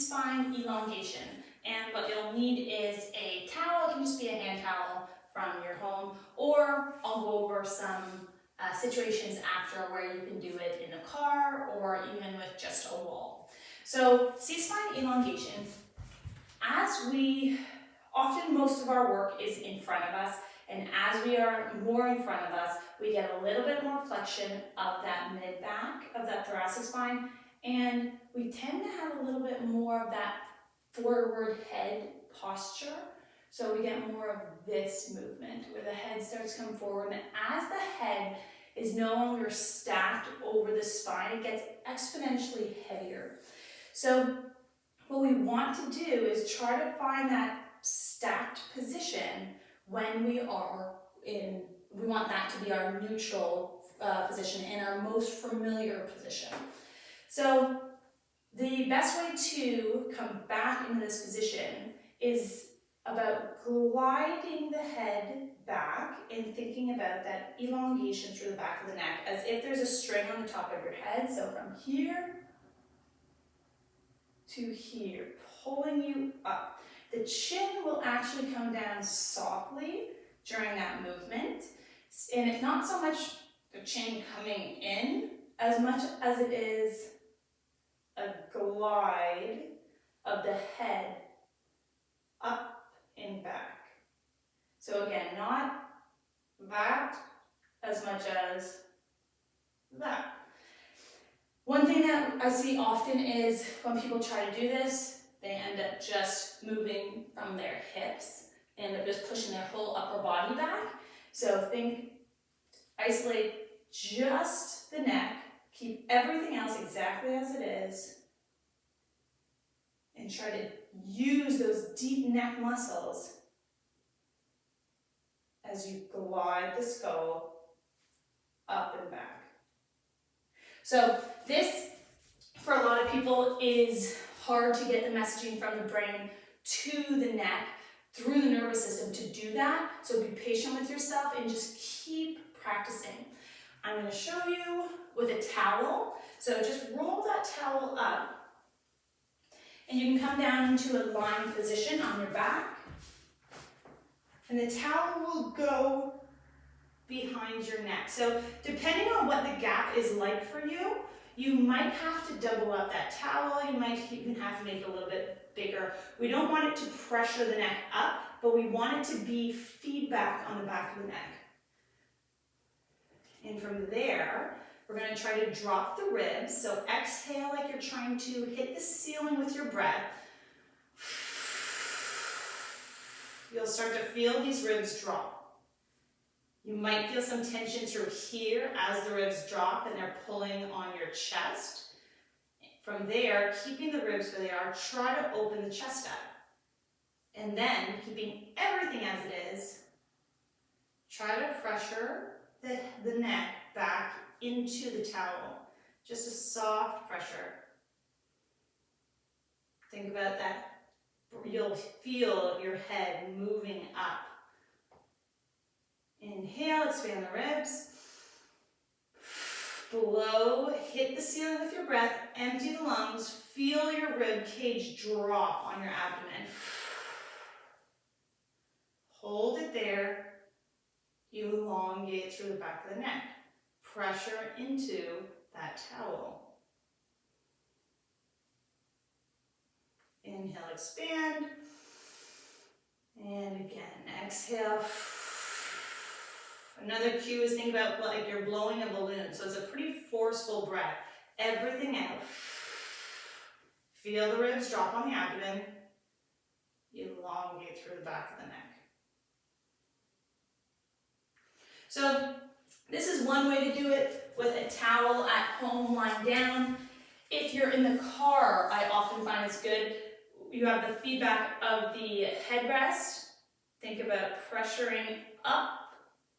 C-spine elongation. And what you'll need is a towel. It can just be a hand towel from your home, or I'll go over some situations after where you can do it in the car or even with just a wall. So C-spine elongation, most of our work is in front of us, and as we are more in front of us, we get a little bit more flexion of that mid-back, of that thoracic spine, and we tend to have a little bit more of that forward head posture. So we get more of this movement where the head starts to come forward, and as the head is no longer stacked over the spine, it gets exponentially heavier. So what we want to do is try to find that stacked position when we want that to be our neutral position and our most familiar position. So the best way to come back into this position is about gliding the head back and thinking about that elongation through the back of the neck as if there's a string on the top of your head. So from here to here, pulling you up. The chin will actually come down softly during that movement. And it's not so much the chin coming in as much as it is a glide of the head up and back. So again, not that as much as that. One thing that I see often is when people try to do this, they end up just moving from their hips, end up just pushing their whole upper body back. So isolate just the neck, keep everything else exactly as it is, and try to use those deep neck muscles as you glide the skull up and back. So this, for a lot of people, is hard to get the messaging from the brain to the neck through the nervous system to do that. So be patient with yourself and just keep practicing. I'm going to show you with a towel. So just roll that towel up, and you can come down into a lying position on your back. And the towel will go behind your neck. So depending on what the gap is like for you, you might have to double up that towel. You might even have to make it a little bit bigger. We don't want it to pressure the neck up, but we want it to be feedback on the back of the neck. And from there, we're going to try to drop the ribs. So exhale like you're trying to hit the ceiling with your breath. You'll start to feel these ribs drop. You might feel some tension through here as the ribs drop and they're pulling on your chest. From there, keeping the ribs where they are, try to open the chest up. And then, keeping everything as it is, try to pressure the neck back into the towel. Just a soft pressure. Think about that. You'll feel your head moving up. Inhale, expand the ribs. Blow, hit the ceiling with your breath, empty the lungs, feel your rib cage drop on your abdomen. Hold it there, elongate through the back of the neck. Pressure into that towel. Inhale, expand. And again, exhale. Another cue is think about like you're blowing a balloon. So it's a pretty forceful breath. Everything out. Feel the ribs drop on the abdomen. Elongate through the back of the neck. So this is one way to do it with a towel at home lying down. If you're in the car, I often find it's good. You have the feedback of the headrest. Think about pressuring up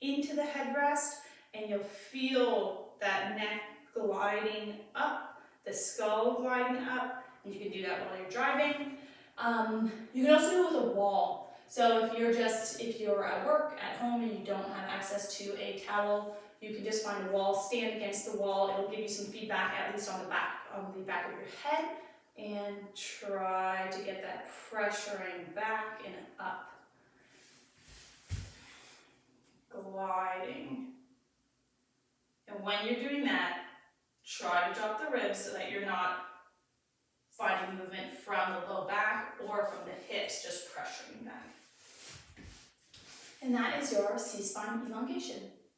into the headrest, and you'll feel that neck gliding up, the skull gliding up, and you can do that while you're driving. You can also do it with a wall. So if you're at work, at home, and you don't have access to a towel, you can just find a wall, stand against the wall. It'll give you some feedback, at least on the back of your head, and try to get that pressuring back and up. Gliding. And when you're doing that, try to drop the ribs so that you're not finding movement from the low back or from the hips, just pressuring back. And that is your C-spine elongation.